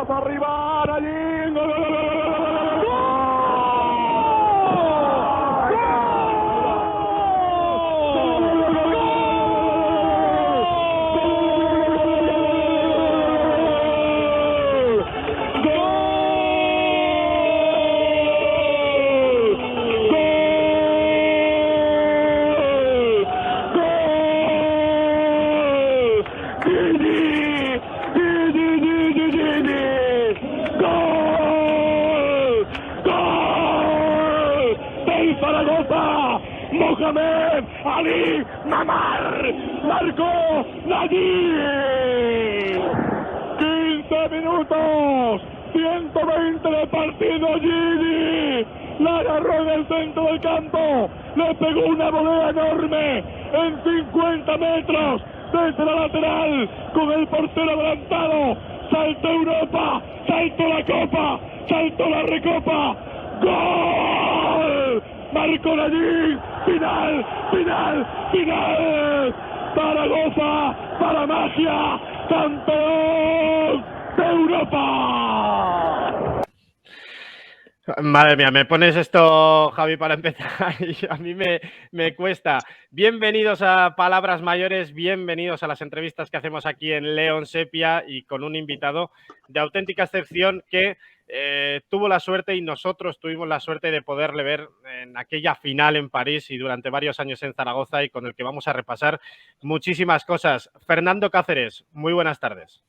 Vamos arriba, allí. ¡Gol! Mohamed Ali Mamar marcó allí. 15 minutos, 120 de partido. Gini la agarró en el centro del campo, le pegó una volea enorme en 50 metros desde la lateral con el portero adelantado. Saltó Europa, saltó la Copa, saltó la Recopa. ¡Gol! Marcó allí, final, final, final. Zaragoza, para Magia, campeón de Europa. Madre mía, me pones esto, Javi, para empezar y a mí me cuesta. Bienvenidos a Palabras Mayores, bienvenidos a las entrevistas que hacemos aquí en León Sepia y con un invitado de auténtica excepción que tuvo la suerte y nosotros tuvimos la suerte de poderle ver en aquella final en París y durante varios años en Zaragoza y con el que vamos a repasar muchísimas cosas. Fernando Cáceres, muy buenas tardes.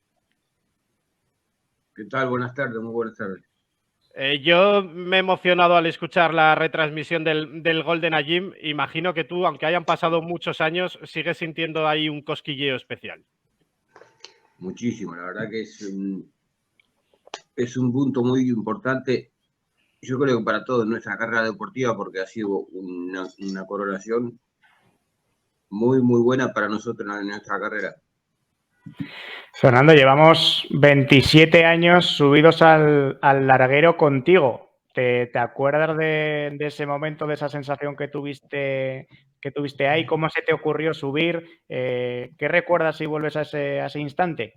¿Qué tal? Buenas tardes, muy buenas tardes. Yo me he emocionado al escuchar la retransmisión del gol de Najim. Imagino que tú, aunque hayan pasado muchos años, sigues sintiendo ahí un cosquilleo especial. Muchísimo, la verdad que es un punto muy importante, yo creo que para todos en nuestra carrera deportiva, porque ha sido una coronación muy, muy buena para nosotros en nuestra carrera. Fernando, llevamos 27 años subidos al larguero contigo. ¿Te acuerdas de ese momento, de esa sensación que tuviste ahí? ¿Cómo se te ocurrió subir? ¿Qué recuerdas si vuelves a ese instante?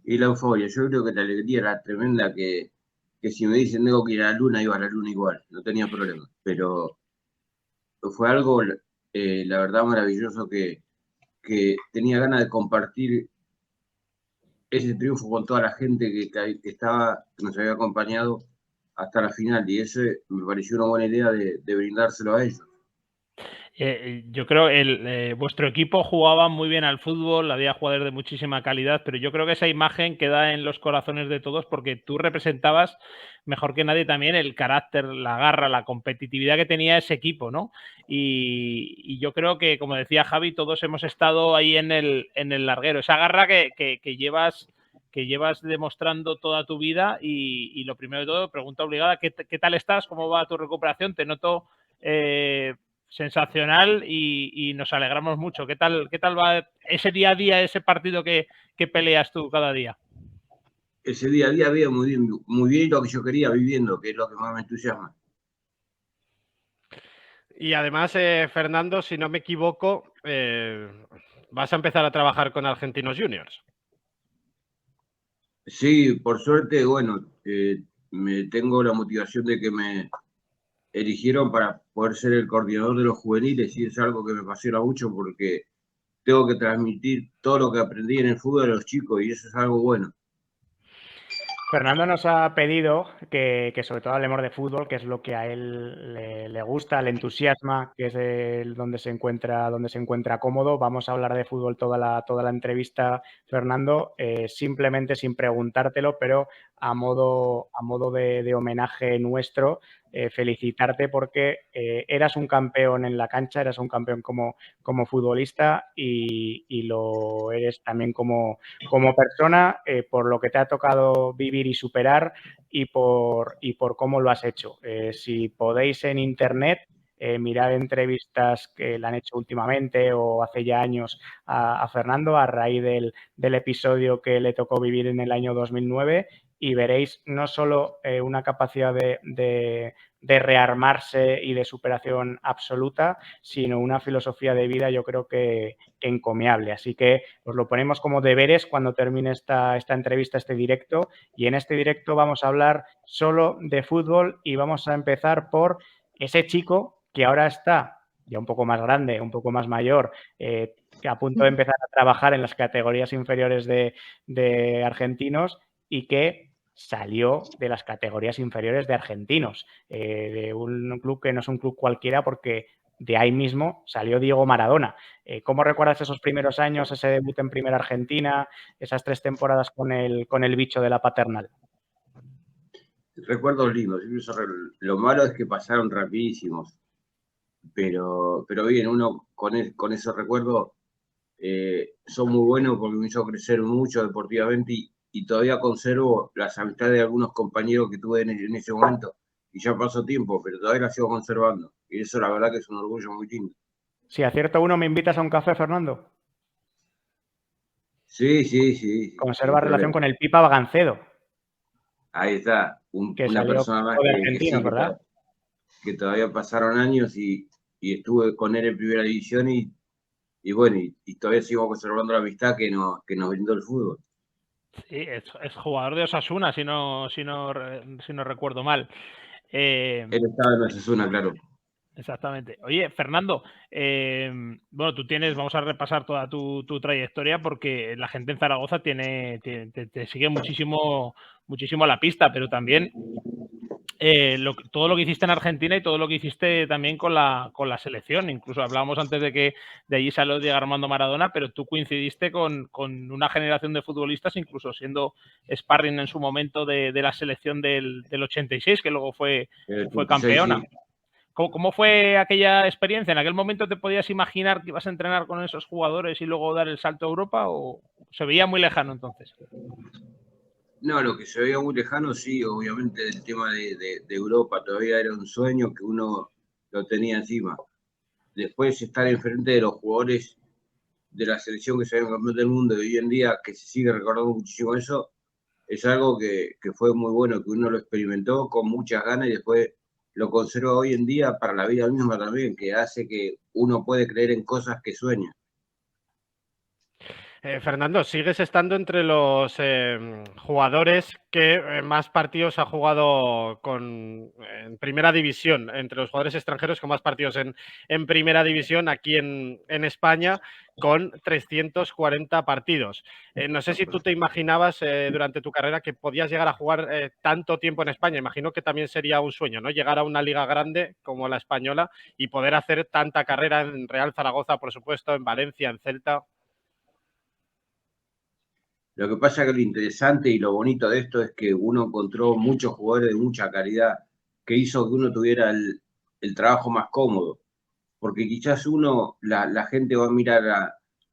Y la euforia, yo creo que la alegría era tremenda, que si me dicen tengo que ir a la luna, iba a la luna igual, no tenía problema. Pero fue algo, la verdad, maravilloso que tenía ganas de compartir ese triunfo con toda la gente que nos había acompañado hasta la final, y eso me pareció una buena idea de brindárselo a ellos. Yo creo que vuestro equipo jugaba muy bien al fútbol, había jugadores de muchísima calidad, pero yo creo que esa imagen queda en los corazones de todos porque tú representabas mejor que nadie también el carácter, la garra, la competitividad que tenía ese equipo, ¿no? Y yo creo que, como decía Javi, todos hemos estado ahí en el larguero, esa garra que llevas demostrando toda tu vida y lo primero de todo, pregunta obligada, ¿qué tal estás? ¿Cómo va tu recuperación? Te noto sensacional y nos alegramos mucho. ¿Qué tal va ese día a día, ese partido que peleas tú cada día? Ese día a día veía muy bien lo que yo quería viviendo, que es lo que más me entusiasma. Y además, Fernando, si no me equivoco, vas a empezar a trabajar con Argentinos Juniors. Sí, por suerte, bueno, tengo la motivación de que me eligieron para poder ser el coordinador de los juveniles, y es algo que me apasiona mucho porque tengo que transmitir todo lo que aprendí en el fútbol a los chicos, y eso es algo bueno. Fernando nos ha pedido que sobre todo hablemos de fútbol, que es lo que a él le gusta, le entusiasma, que es donde se encuentra cómodo. Vamos a hablar de fútbol toda la entrevista, Fernando, simplemente sin preguntártelo, pero a modo de homenaje nuestro, felicitarte porque eras un campeón en la cancha, eras un campeón como futbolista y lo eres también como persona, por lo que te ha tocado vivir y superar y por cómo lo has hecho. Si podéis en internet mirar entrevistas que le han hecho últimamente o hace ya años a Fernando a raíz del episodio que le tocó vivir en el año 2009 y veréis no solo una capacidad de rearmarse y de superación absoluta, sino una filosofía de vida, yo creo que encomiable. Así que os lo ponemos como deberes cuando termine esta entrevista, este directo, y en este directo vamos a hablar solo de fútbol y vamos a empezar por ese chico que ahora está ya un poco más grande, un poco más mayor, que a punto de empezar a trabajar en las categorías inferiores de argentinos y que salió de las categorías inferiores de argentinos, de un club que no es un club cualquiera porque de ahí mismo salió Diego Maradona. ¿Cómo recuerdas esos primeros años, ese debut en Primera Argentina, esas 3 temporadas con el bicho de la Paternal? Recuerdos lindos, lo malo es que pasaron rapidísimos, pero bien, uno con esos recuerdos son muy buenos porque me hizo crecer mucho deportivamente y todavía conservo las amistades de algunos compañeros que tuve en ese momento y ya pasó tiempo, pero todavía las sigo conservando y eso la verdad que es un orgullo muy lindo. Si acierto uno, ¿me invitas a un café, Fernando? Sí. Conserva relación con el Pipa Bagancedo. Ahí está, que una salió persona más de que argentinos, sí, ¿verdad? que todavía pasaron años y estuve con él en Primera División y bueno, y todavía sigo conservando la amistad que nos brindó el fútbol. Sí, es jugador de Osasuna, si no recuerdo mal. Él estaba en Osasuna, claro. Exactamente. Oye, Fernando, bueno, vamos a repasar toda tu trayectoria porque la gente en Zaragoza te sigue muchísimo a la pista, pero también todo lo que hiciste en Argentina y todo lo que hiciste también con la selección. Incluso hablábamos antes de que de allí salió Diego Armando Maradona, pero tú coincidiste con una generación de futbolistas, incluso siendo sparring en su momento de la selección del 86, que luego fue campeona. Sí. ¿Cómo fue aquella experiencia? ¿En aquel momento te podías imaginar que ibas a entrenar con esos jugadores y luego dar el salto a Europa o se veía muy lejano entonces? No, lo que se veía muy lejano, sí, obviamente el tema de Europa todavía era un sueño que uno lo tenía encima. Después estar enfrente de los jugadores de la selección que salieron campeón del mundo y hoy en día que se sigue recordando muchísimo eso, es algo que fue muy bueno, que uno lo experimentó con muchas ganas y después lo conserva hoy en día para la vida misma también, que hace que uno puede creer en cosas que sueña. Fernando, sigues estando entre los jugadores que más partidos ha jugado en Primera División, entre los jugadores extranjeros con más partidos en Primera División aquí en España, con 340 partidos. No sé si tú te imaginabas durante tu carrera que podías llegar a jugar tanto tiempo en España. Imagino que también sería un sueño, ¿no? Llegar a una liga grande como la española y poder hacer tanta carrera en Real Zaragoza, por supuesto, en Valencia, en Celta. Lo que pasa es que lo interesante y lo bonito de esto es que uno encontró muchos jugadores de mucha calidad que hizo que uno tuviera el trabajo más cómodo. Porque quizás la gente va a mirar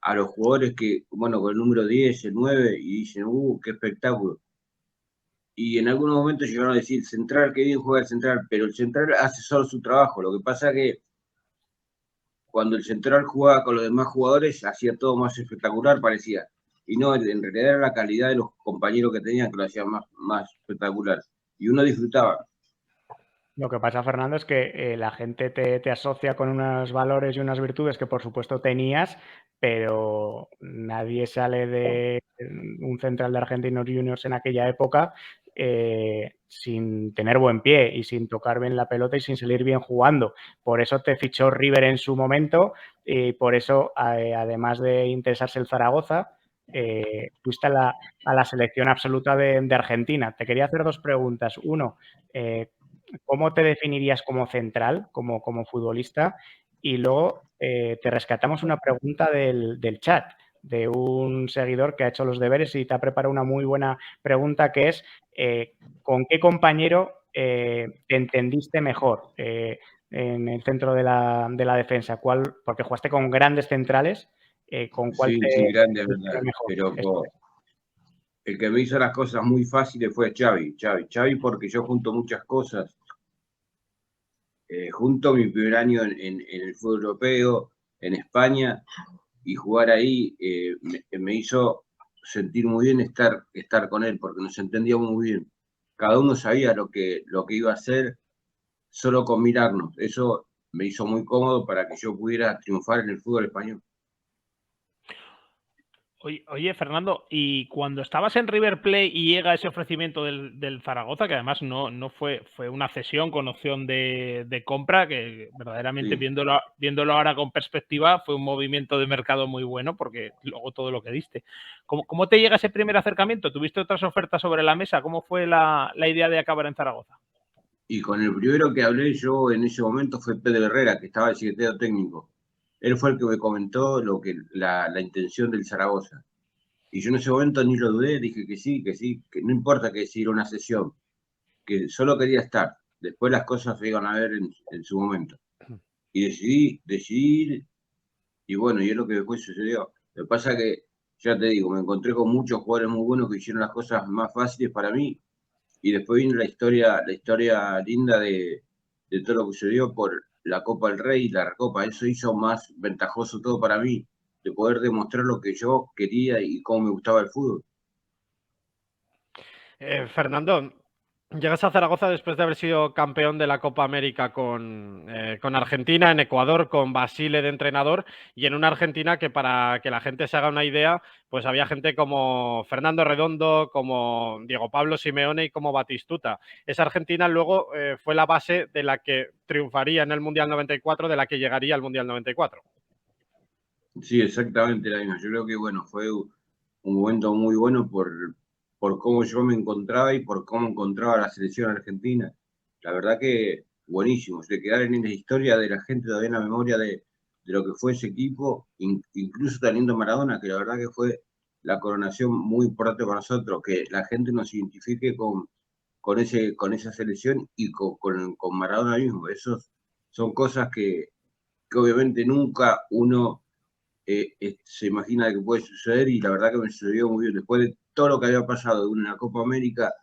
a los jugadores que, bueno, con el número 10, el 9, y dicen, qué espectáculo. Y en algunos momentos llegaron a decir, central, qué bien juega el central, pero el central hace solo su trabajo. Lo que pasa es que cuando el central jugaba con los demás jugadores, hacía todo más espectacular, parecía. Y no, en realidad era la calidad de los compañeros que tenían que lo hacían más espectacular. Y uno disfrutaba. Lo que pasa, Fernando, es que la gente te asocia con unos valores y unas virtudes que por supuesto tenías, pero nadie sale de un central de Argentinos Juniors en aquella época sin tener buen pie y sin tocar bien la pelota y sin salir bien jugando. Por eso te fichó River en su momento y por eso, además de interesarse el Zaragoza, fuiste a la selección absoluta de Argentina. Te quería hacer 2 preguntas. Uno, ¿cómo te definirías como central, como futbolista? Y luego te rescatamos una pregunta del chat de un seguidor que ha hecho los deberes y te ha preparado una muy buena pregunta que es ¿con qué compañero te entendiste mejor en el centro de la defensa? Porque jugaste con grandes centrales, ¿con cuál Sí, te grande, entendiste verdad. mejor? Pero el que me hizo las cosas muy fáciles fue Xavi, porque yo junto muchas cosas. Junto mi primer año en el fútbol europeo, en España, y jugar ahí me hizo sentir muy bien estar con él, porque nos entendíamos muy bien. Cada uno sabía lo que iba a hacer solo con mirarnos. Eso me hizo muy cómodo para que yo pudiera triunfar en el fútbol español. Oye, Fernando, y cuando estabas en River Plate y llega ese ofrecimiento del Zaragoza, que además no fue una cesión con opción de compra, que verdaderamente Sí. viéndolo ahora con perspectiva fue un movimiento de mercado muy bueno, porque luego todo lo que diste. ¿Cómo te llega ese primer acercamiento? ¿Tuviste otras ofertas sobre la mesa? ¿Cómo fue la idea de acabar en Zaragoza? Y con el primero que hablé yo en ese momento fue Pedro Herrera, que estaba el secretario técnico. Él fue el que me comentó la intención del Zaragoza. Y yo en ese momento ni lo dudé, dije que sí, que no importa que si era una sesión, que solo quería estar. Después las cosas se iban a ver en su momento. Y decidí ir, y bueno, y es lo que después sucedió. Lo que pasa que, ya te digo, me encontré con muchos jugadores muy buenos que hicieron las cosas más fáciles para mí, y después vino la historia linda de todo lo que sucedió por la Copa del Rey y la Recopa. Eso hizo más ventajoso todo para mí, de poder demostrar lo que yo quería y cómo me gustaba el fútbol. Fernando, llegas a Zaragoza después de haber sido campeón de la Copa América con Argentina, en Ecuador con Basile de entrenador, y en una Argentina que, para que la gente se haga una idea, pues había gente como Fernando Redondo, como Diego Pablo Simeone y como Batistuta. Esa Argentina luego fue la base de la que triunfaría en el Mundial 94, de la que llegaría al Mundial 94. Sí, exactamente la misma. Yo creo que bueno, fue un momento muy bueno por cómo yo me encontraba y por cómo encontraba la selección argentina. La verdad que buenísimo. De quedar en la historia de la gente todavía en la memoria de lo que fue ese equipo, incluso teniendo Maradona, que la verdad que fue la coronación muy importante para nosotros, que la gente nos identifique con esa selección y con Maradona mismo. Esos son cosas que obviamente nunca uno se imagina que puede suceder, y la verdad que me sucedió muy bien. Después de todo lo que había pasado de una Copa América,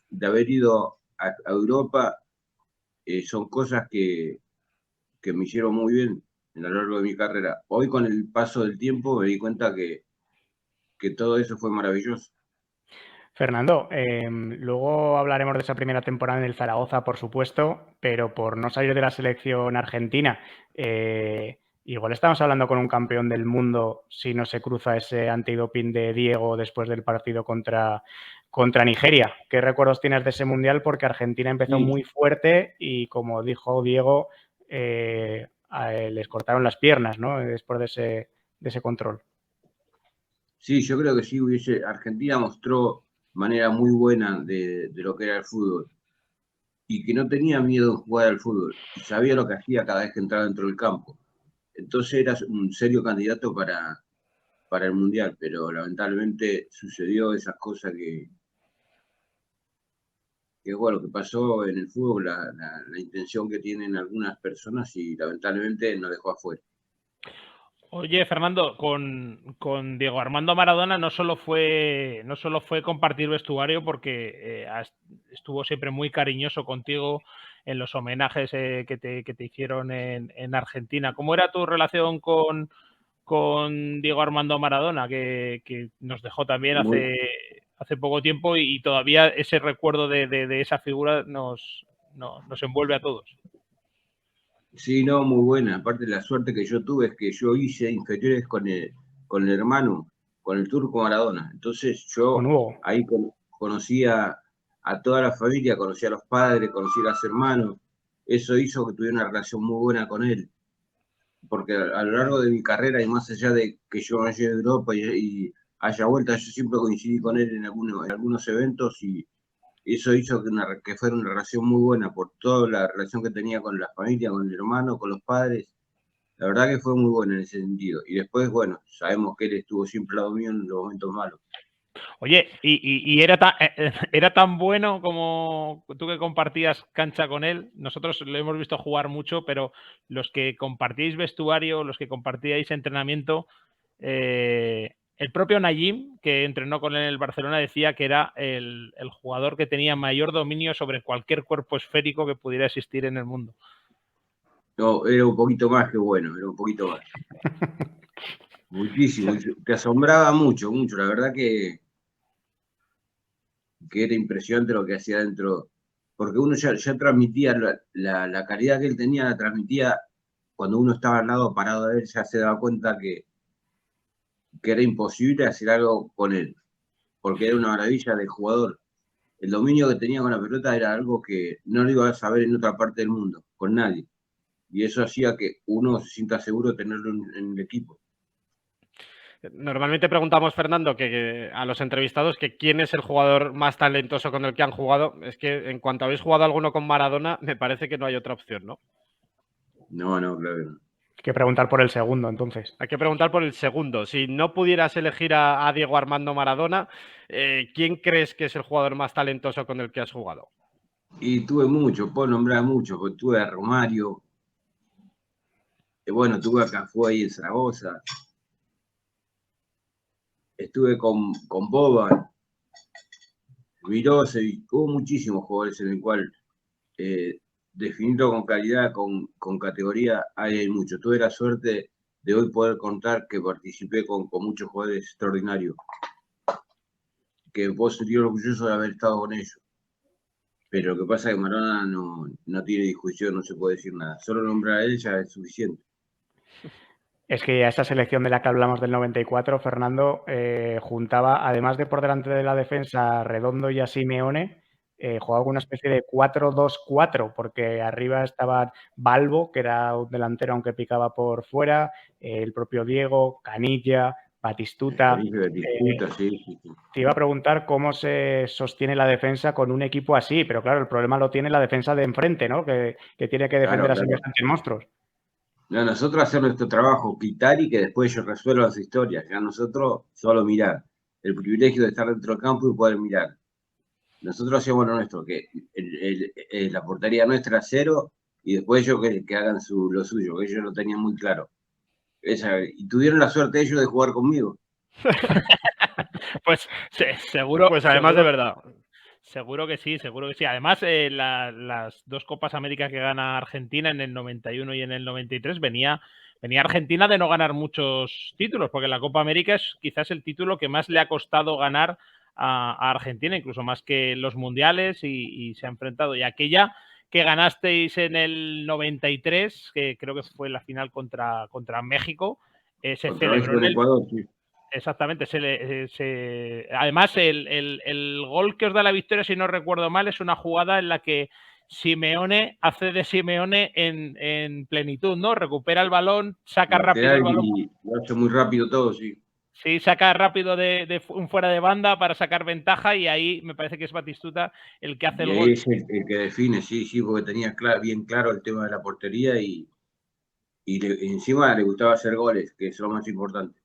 de haber ido a Europa, son cosas que me hicieron muy bien a lo largo de mi carrera. Hoy, con el paso del tiempo, me di cuenta que todo eso fue maravilloso. Fernando, luego hablaremos de esa primera temporada en el Zaragoza, por supuesto, pero por no salir de la selección argentina, igual estamos hablando con un campeón del mundo si no se cruza ese antidoping de Diego después del partido contra Nigeria. ¿Qué recuerdos tienes de ese mundial? Porque Argentina empezó Sí. muy fuerte y, como dijo Diego, les cortaron las piernas, ¿no? Después de ese control. Sí, yo creo que sí, Argentina mostró manera muy buena de lo que era el fútbol, y que no tenía miedo de jugar al fútbol, y sabía lo que hacía cada vez que entraba dentro del campo. Entonces era un serio candidato para el Mundial, pero lamentablemente sucedió esas cosas que bueno, que pasó en el fútbol, la intención que tienen algunas personas, y lamentablemente nos dejó afuera. Oye, Fernando, con Diego Armando Maradona no solo fue compartir vestuario, porque estuvo siempre muy cariñoso contigo en los homenajes que te hicieron en Argentina. ¿Cómo era tu relación con Diego Armando Maradona, que nos dejó también Muy, hace poco tiempo, y todavía ese recuerdo de esa figura nos envuelve a todos? sí, no, muy buena. Aparte, la suerte que yo tuve es que yo hice inferiores con el hermano, con el Turco Maradona. Entonces Con yo Hugo. ahí conocí a toda la familia, conocí a los padres, conocí a los hermanos. Eso hizo que tuviera una relación muy buena con él, porque a lo largo de mi carrera, y más allá de que yo vaya a Europa y haya vuelta, yo siempre coincidí con él en algunos eventos, y eso hizo que fuera una relación muy buena por toda la relación que tenía con la familia, con el hermano, con los padres. La verdad que fue muy buena en ese sentido. Y después, bueno, sabemos que él estuvo siempre al lado mío en los momentos malos. Oye, y era tan bueno como tú, que compartías cancha con él. Nosotros lo hemos visto jugar mucho, pero los que compartíais vestuario, los que compartíais entrenamiento, el propio Nayim, que entrenó con él en el Barcelona, decía que era el jugador que tenía mayor dominio sobre cualquier cuerpo esférico que pudiera existir en el mundo. No, era un poquito más que bueno, era un poquito más. Muchísimo, te asombraba mucho, mucho. La verdad que era impresionante lo que hacía dentro, porque uno ya transmitía la calidad que él tenía, la transmitía cuando uno estaba al lado parado de él, ya se daba cuenta que era imposible hacer algo con él, porque era una maravilla de jugador. El dominio que tenía con la pelota era algo que no lo iba a saber en otra parte del mundo, con nadie. Y eso hacía que uno se sienta seguro de tenerlo en el equipo. Normalmente preguntamos, Fernando, que a los entrevistados que quién es el jugador más talentoso con el que han jugado. Es que en cuanto habéis jugado alguno con Maradona, me parece que no hay otra opción, ¿no? No, claro que no. Hay que preguntar por el segundo, entonces. Hay que preguntar por el segundo. Si no pudieras elegir a Diego Armando Maradona, ¿quién crees que es el jugador más talentoso con el que has jugado? Y tuve mucho, puedo nombrar mucho, porque tuve a Romario, bueno, tuve a Cafú ahí en Zaragoza, estuve con Boban, Mirosevic, hubo muchísimos jugadores en el cual definirlo con calidad, con categoría, hay mucho. Tuve la suerte de hoy poder contar que participé con muchos jugadores extraordinarios, que puedo sentir orgulloso de haber estado con ellos. Pero lo que pasa es que Maradona no tiene discusión, no se puede decir nada. Solo nombrar a él ya es suficiente. Es que a esa selección de la que hablamos del 94, Fernando, juntaba, además de por delante de la defensa, Redondo y a Simeone, jugaba con una especie de 4-2-4, porque arriba estaba Balbo, que era un delantero aunque picaba por fuera, el propio Diego, Canilla, Batistuta. Sí. Te iba a preguntar cómo se sostiene la defensa con un equipo así, pero claro, el problema lo tiene la defensa de enfrente, ¿no? Que tiene que defender a semejantes monstruos. No, nosotros hacer nuestro trabajo, quitar y que después ellos resuelvan su historia. Ya nosotros solo mirar. El privilegio de estar dentro del campo y poder mirar. Nosotros hacemos lo nuestro, que la portería nuestra es 0 y después ellos que hagan lo suyo, que ellos lo tenían muy claro. Y tuvieron la suerte ellos de jugar conmigo. Pues seguro. Pues además seguro, de verdad. Seguro que sí, seguro que sí. Además, las dos Copas América que gana Argentina en el 91 y en el 93 venía Argentina de no ganar muchos títulos, porque la Copa América es quizás el título que más le ha costado ganar a Argentina, incluso más que los mundiales, y se ha enfrentado. Y aquella que ganasteis en el 93, que creo que fue la final contra México, se Contra celebró México en el... Ecuador, sí. Exactamente. Además, el gol que os da la victoria, si no recuerdo mal, es una jugada en la que Simeone hace de Simeone en plenitud, ¿no? Recupera el balón, saca rápido el balón. Y lo hace muy rápido todo, sí. Sí, saca rápido de un fuera de banda para sacar ventaja, y ahí me parece que es Batistuta el que hace el gol. Y ahí es el que define, sí, porque tenía bien claro el tema de la portería y encima le gustaba hacer goles, que es lo más importante.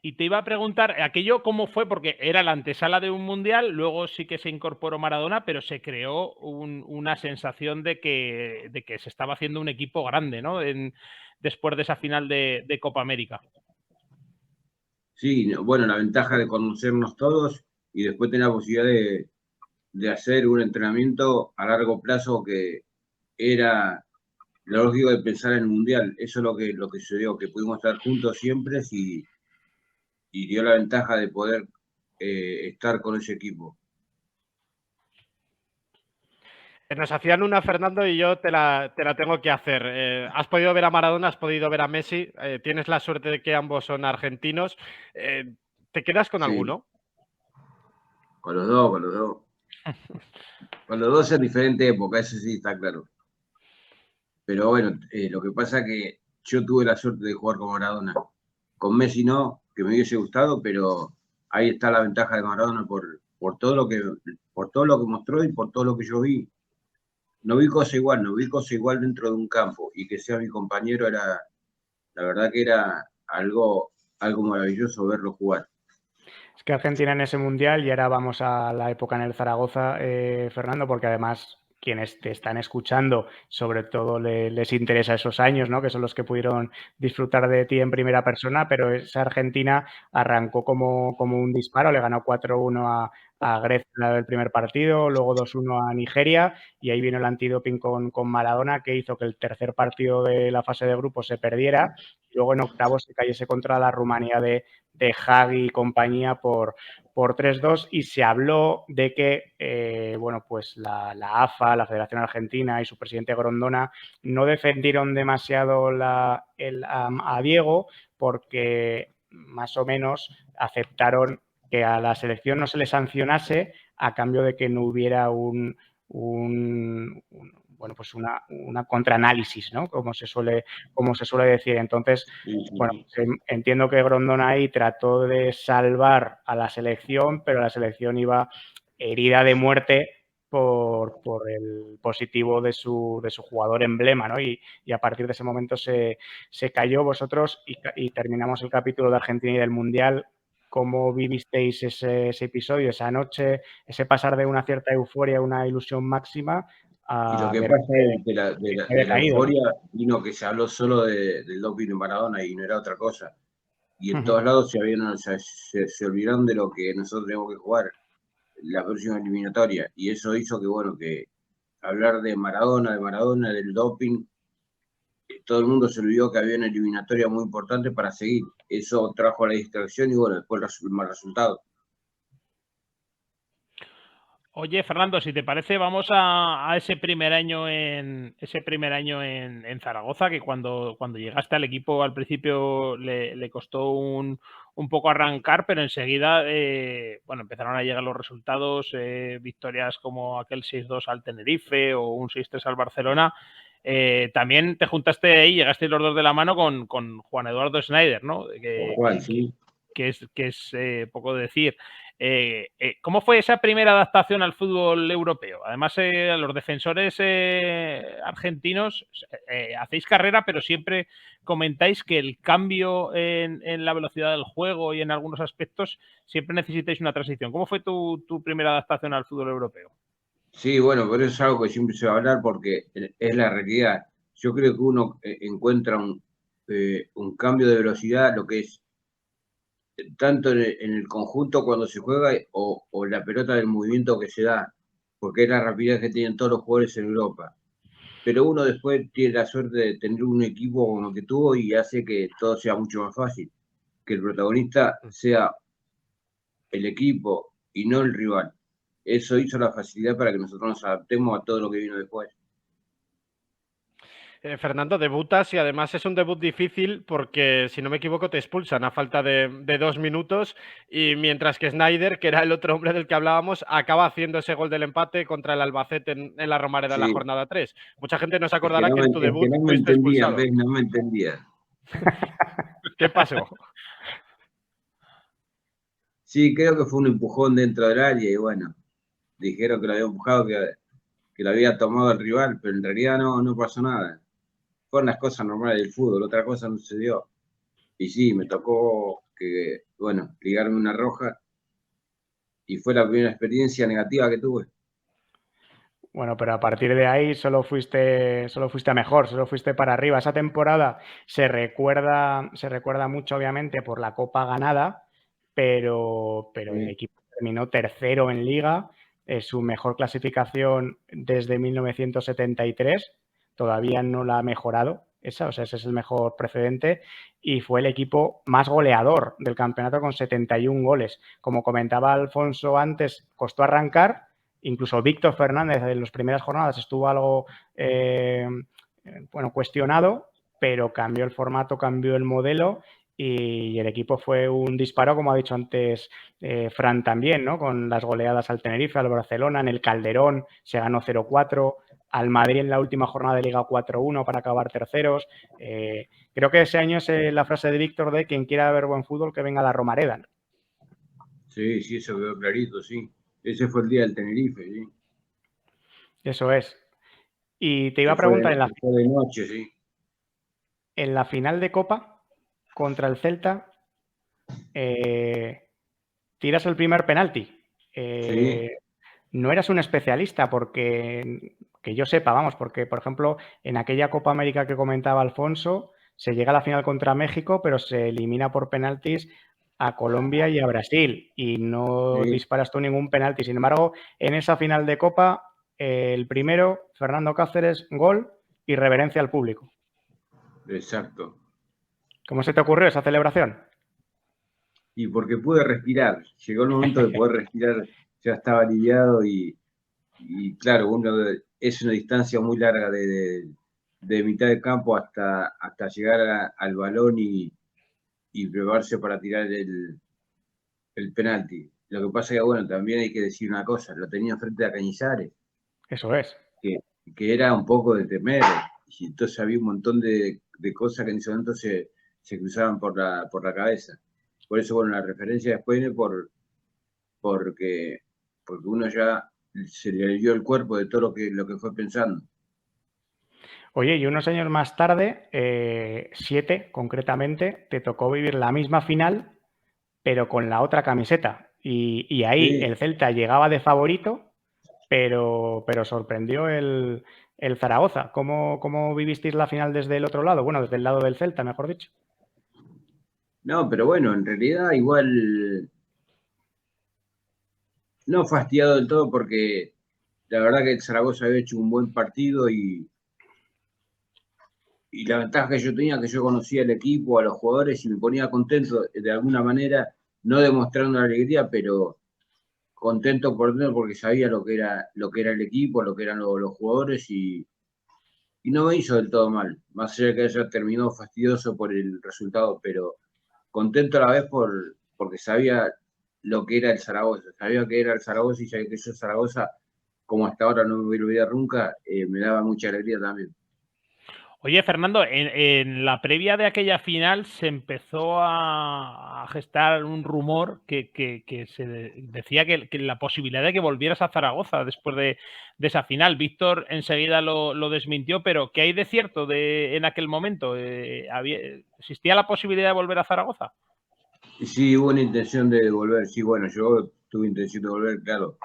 Y te iba a preguntar, aquello cómo fue, porque era la antesala de un mundial, luego sí que se incorporó Maradona, pero se creó una sensación de que se estaba haciendo un equipo grande, ¿no? Después de esa final de Copa América. Sí, bueno, la ventaja de conocernos todos y después tener la posibilidad de hacer un entrenamiento a largo plazo que era lo lógico de pensar en el mundial. Eso es lo que sucedió, que pudimos estar juntos siempre y dio la ventaja de poder estar con ese equipo. Nos hacían una, Fernando, y yo te la tengo que hacer. ¿Has podido ver a Maradona? ¿Has podido ver a Messi? Tienes la suerte de que ambos son argentinos. ¿Te quedas con alguno? Con los dos. Con los dos en diferente época, eso sí está claro. Pero bueno, lo que pasa es que yo tuve la suerte de jugar con Maradona. Con Messi no, que me hubiese gustado, pero ahí está la ventaja de Maradona por todo lo que mostró y por todo lo que yo vi. No vi cosa igual dentro de un campo, y que sea mi compañero la verdad que era algo maravilloso verlo jugar. Es que Argentina en ese mundial, y ahora vamos a la época en el Zaragoza, Fernando, porque además quienes te están escuchando, sobre todo les interesa esos años, ¿no? Que son los que pudieron disfrutar de ti en primera persona, pero esa Argentina arrancó como un disparo, le ganó 4-1 a Grecia el primer partido, luego 2-1 a Nigeria, y ahí vino el antidoping con Maradona, que hizo que el tercer partido de la fase de grupos se perdiera, y luego en octavos se cayese contra la Rumanía de Hagi y compañía por 3-2, y se habló de que bueno, pues la AFA, la Federación Argentina y su presidente Grondona no defendieron demasiado a Diego, porque más o menos aceptaron que a la selección no se le sancionase a cambio de que no hubiera bueno, pues una contraanálisis, ¿no? Como se suele decir. Entonces, bueno, entiendo que Grondona ahí trató de salvar a la selección, pero la selección iba herida de muerte por el positivo de su jugador emblema, ¿no? Y a partir de ese momento se cayó. Vosotros, y terminamos el capítulo de Argentina y del Mundial. ¿Cómo vivisteis ese episodio, esa noche, ese pasar de una cierta euforia, una ilusión máxima, Y lo a que ver pasa es que de la caído, euforia vino que se habló solo del doping de Maradona y no era otra cosa. Y en todos lados se olvidaron de lo que nosotros tenemos que jugar la próxima eliminatoria. Y eso hizo que, bueno, que hablar de Maradona, del doping, todo el mundo se olvidó que había una eliminatoria muy importante para seguir. Eso trajo la distracción y, bueno, después el mal resultado. Oye, Fernando, si te parece, vamos a ese primer año en Zaragoza, que cuando llegaste al equipo al principio le costó un poco arrancar, pero enseguida bueno, empezaron a llegar los resultados, victorias como aquel 6-2 al Tenerife o un 6-3 al Barcelona. También te juntaste ahí, llegaste los dos de la mano con Juan Eduardo Schneider, ¿no? Sí. Que es poco decir. ¿Cómo fue esa primera adaptación al fútbol europeo? Además, los defensores argentinos hacéis carrera, pero siempre comentáis que el cambio en la velocidad del juego y en algunos aspectos siempre necesitáis una transición. ¿Cómo fue tu primera adaptación al fútbol europeo? Sí, bueno, pero eso es algo que siempre se va a hablar porque es la realidad. Yo creo que uno encuentra un cambio de velocidad, lo que es tanto en el conjunto cuando se juega o la pelota del movimiento que se da, porque es la rapidez que tienen todos los jugadores en Europa. Pero uno después tiene la suerte de tener un equipo como el que tuvo y hace que todo sea mucho más fácil, que el protagonista sea el equipo y no el rival. Eso hizo la facilidad para que nosotros nos adaptemos a todo lo que vino después. Fernando, debutas y además es un debut difícil porque, si no me equivoco, te expulsan a falta de 2 minutos, y mientras que Schneider, que era el otro hombre del que hablábamos, acaba haciendo ese gol del empate contra el Albacete en la Romareda en la jornada 3. Mucha gente no se acordará que en tu debut no me fuiste entendía, expulsado. no me entendía. ¿Qué pasó? Sí, creo que fue un empujón dentro del área y bueno, dijeron que lo había empujado, que lo había tomado el rival, pero en realidad no pasó nada. Fueron las cosas normales del fútbol, otra cosa no se dio. Y sí, me tocó ligarme una roja y fue la primera experiencia negativa que tuve. Bueno, pero a partir de ahí solo fuiste a mejor, solo fuiste para arriba. Esa temporada se recuerda mucho, obviamente, por la Copa ganada, pero el equipo terminó tercero en Liga, su mejor clasificación desde 1973, todavía no la ha mejorado esa, o sea, ese es el mejor precedente, y fue el equipo más goleador del campeonato con 71 goles. Como comentaba Alfonso antes, costó arrancar. Incluso Víctor Fernández en las primeras jornadas estuvo algo cuestionado, pero cambió el formato, cambió el modelo y el equipo fue un disparo, como ha dicho antes Fran también, ¿no? Con las goleadas al Tenerife, al Barcelona, en el Calderón se ganó 0-4, al Madrid en la última jornada de Liga 4-1 para acabar terceros. Creo que ese año es la frase de Víctor de quien quiera ver buen fútbol que venga a la Romareda. Sí, eso quedó clarito, sí. Ese fue el día del Tenerife, sí. Eso es. Y te iba a preguntar, fue de noche, sí. En la final de Copa contra el Celta, tiras el primer penalti. Sí. no eras un especialista porque, que yo sepa, vamos, porque, por ejemplo, en aquella Copa América que comentaba Alfonso, se llega a la final contra México, pero se elimina por penaltis a Colombia y a Brasil y no Sí, disparas tú ningún penalti. Sin embargo, en esa final de Copa, el primero, Fernando Cáceres, gol y reverencia al público. exacto. ¿Cómo se te ocurrió esa celebración? Y porque pude respirar, llegó el momento de poder respirar, ya estaba aliviado y claro, es una distancia muy larga de mitad de campo hasta llegar al balón y prepararse para tirar el penalti. Lo que pasa es que, bueno, también hay que decir una cosa, lo tenía frente a Cañizares, Eso es. que, que era un poco de temer, y entonces había un montón de cosas que en ese momento se cruzaban por la cabeza. Por eso, bueno, la referencia después viene porque, porque uno ya se le dio el cuerpo de todo lo que fue pensando. Oye, y unos años más tarde, 7 concretamente, te tocó vivir la misma final, pero con la otra camiseta. Y ahí Sí, el Celta llegaba de favorito, pero sorprendió el Zaragoza. ¿Cómo vivisteis la final desde el otro lado? Bueno, desde el lado del Celta, mejor dicho. no, pero bueno, en realidad igual no fastidiado del todo porque la verdad que el Zaragoza había hecho un buen partido y la ventaja que yo tenía que yo conocía al equipo, a los jugadores y me ponía contento de alguna manera, no demostrando la alegría, pero contento por dentro porque sabía lo que era el equipo, lo que eran los jugadores y no me hizo del todo mal, más allá de que haya terminado fastidioso por el resultado, pero contento a la vez porque sabía lo que era el Zaragoza, sabía que era el Zaragoza y sabía que yo Zaragoza, como hasta ahora no me voy a olvidar nunca, me daba mucha alegría también. Oye, Fernando, en la previa de aquella final se empezó a gestar un rumor que se decía que la posibilidad de que volvieras a Zaragoza después de esa final. Víctor enseguida lo desmintió, pero ¿qué hay de cierto en aquel momento? ¿Existía la posibilidad de volver a Zaragoza? Y sí, hubo una intención de volver, sí, bueno, yo tuve intención de volver, claro,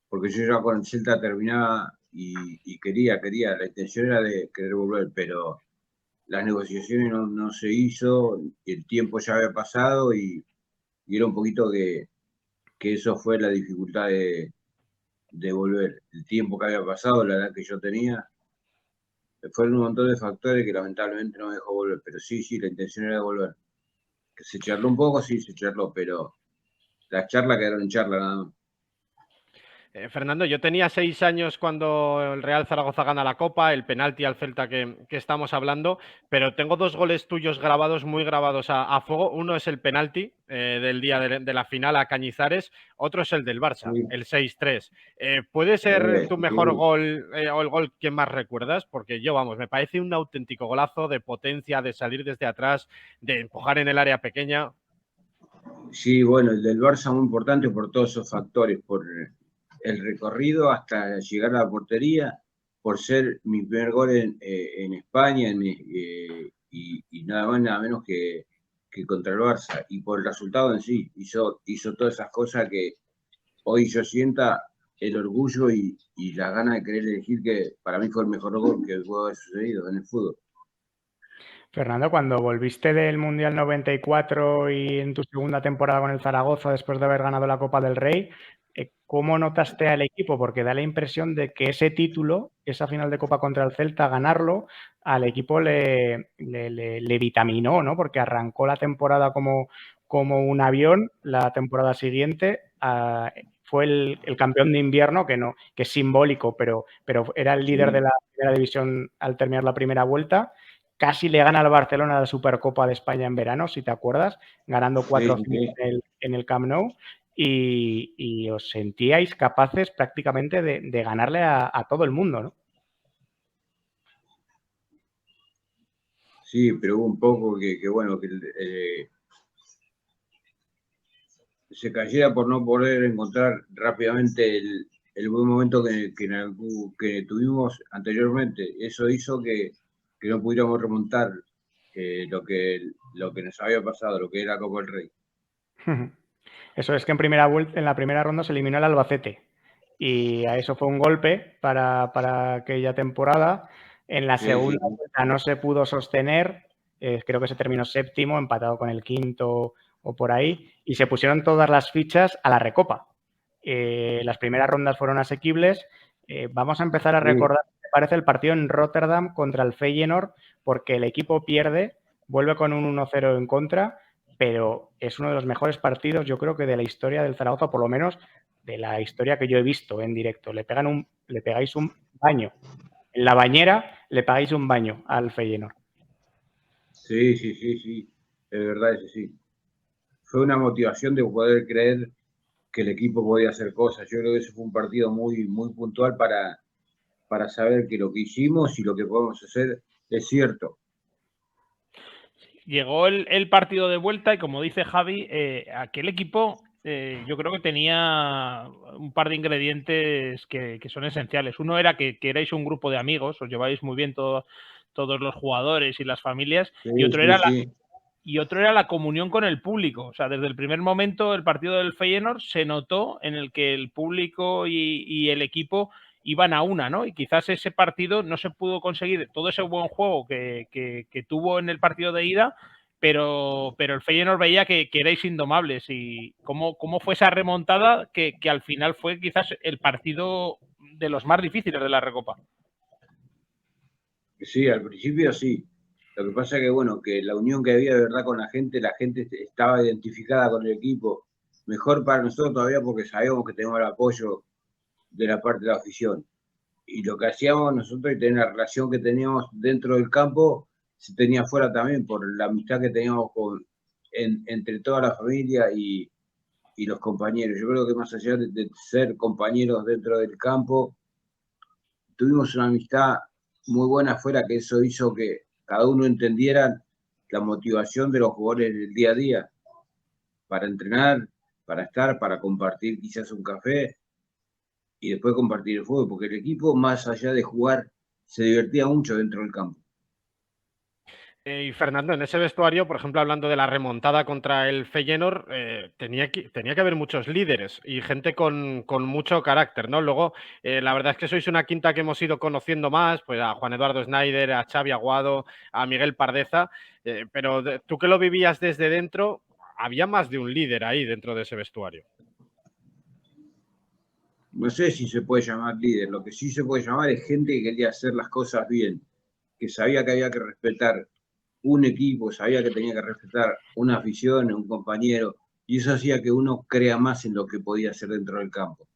porque yo ya con el Celta terminaba y quería, la intención era de querer volver, pero las negociaciones no se hizo, el tiempo ya había pasado y era un poquito que eso fue la dificultad de volver. El tiempo que había pasado, la edad que yo tenía, fueron un montón de factores que lamentablemente no me dejó volver, pero sí, sí, la intención era de volver. Que se charló un poco, sí, se charló, pero las charlas quedaron en charla nada más. Fernando, yo tenía 6 años cuando el Real Zaragoza gana la Copa, el penalti al Celta que estamos hablando, pero tengo 2 goles tuyos grabados, muy grabados a fuego. Uno es el penalti del día de la final a Cañizares, otro es el del Barça, Sí, el 6-3. ¿Puede ser tu mejor sí. gol o el gol que más recuerdas? Porque yo, vamos, me parece un auténtico golazo de potencia, de salir desde atrás, de empujar en el área pequeña. Sí, bueno, el del Barça muy importante por todos esos factores, por el recorrido hasta llegar a la portería, por ser mi primer gol en España y nada más nada menos que contra el Barça, y por el resultado en sí, hizo todas esas cosas que hoy yo sienta el orgullo y las ganas de querer elegir que para mí fue el mejor gol que pudo haber sucedido en el fútbol. Fernando, cuando volviste del Mundial 94 y en tu segunda temporada con el Zaragoza, después de haber ganado la Copa del Rey, ¿cómo notaste al equipo? Porque da la impresión de que ese título, esa final de Copa contra el Celta, ganarlo, al equipo le vitaminó, ¿no? Porque arrancó la temporada como un avión, la temporada siguiente fue el campeón de invierno, que es simbólico, pero era el líder de Sí, la primera división al terminar la primera vuelta. Casi le gana al Barcelona la Supercopa de España en verano, si te acuerdas, ganando sí, 4-5 sí. en el Camp Nou. Y os sentíais capaces prácticamente de ganarle a todo el mundo, ¿no? Sí, pero hubo un poco que bueno, que se cayera por no poder encontrar rápidamente el buen momento que tuvimos anteriormente. Eso hizo que no pudiéramos remontar lo que nos había pasado, lo que era Copa del Rey. Eso es que en la primera ronda se eliminó el Albacete. y a eso fue un golpe para aquella temporada. En la segunda vuelta no se pudo sostener, creo que se terminó séptimo, empatado con el quinto o por ahí, y se pusieron todas las fichas a la Recopa. Las primeras rondas fueron asequibles. Vamos a empezar a recordar, me parece, el partido en Rotterdam contra el Feyenoord, porque el equipo pierde, vuelve con un 1-0 en contra, pero es uno de los mejores partidos, yo creo que de la historia del Zaragoza, por lo menos de la historia que yo he visto en directo. Le pegáis un baño. En la bañera le pegáis un baño al Feyenoord. Sí. Es verdad, eso sí. Fue una motivación de poder creer que el equipo podía hacer cosas. Yo creo que ese fue un partido muy puntual para saber que lo que hicimos y lo que podemos hacer es cierto. Llegó el partido de vuelta y, como dice Javi, aquel equipo yo creo que tenía un par de ingredientes que son esenciales. Uno era que erais un grupo de amigos, os lleváis muy bien todos los jugadores y las familias, y otro era la comunión con el público. O sea, desde el primer momento el partido del Feyenoord se notó en el que el público y el equipo iban a una, ¿no? Y quizás ese partido no se pudo conseguir todo ese buen juego que tuvo en el partido de ida, pero el Feyenoord veía que erais indomables. Y cómo fue esa remontada que al final fue quizás el partido de los más difíciles de la Recopa. Sí, al principio sí. Lo que pasa es que, bueno, que la unión que había de verdad con la gente estaba identificada con el equipo. Mejor para nosotros todavía porque sabíamos que teníamos el apoyo de la parte de la afición. Y lo que hacíamos nosotros y tener la relación que teníamos dentro del campo, se tenía afuera también por la amistad que teníamos entre toda la familia y los compañeros. Yo creo que más allá de ser compañeros dentro del campo, tuvimos una amistad muy buena afuera, que eso hizo que cada uno entendiera la motivación de los jugadores del día a día, para entrenar, para estar, para compartir quizás un café y después compartir el fútbol, porque el equipo, más allá de jugar, se divertía mucho dentro del campo. Y Fernando, en ese vestuario, por ejemplo, hablando de la remontada contra el Feyenoord, tenía que haber muchos líderes y gente con mucho carácter, ¿no? Luego, la verdad es que sois una quinta que hemos ido conociendo más, pues a Juan Eduardo Schneider, a Xavi Aguado, a Miguel Pardeza, pero tú que lo vivías desde dentro, había más de un líder ahí dentro de ese vestuario. No sé si se puede llamar líder, lo que sí se puede llamar es gente que quería hacer las cosas bien, que sabía que había que respetar un equipo, sabía que tenía que respetar una afición, un compañero, y eso hacía que uno crea más en lo que podía hacer dentro del campo.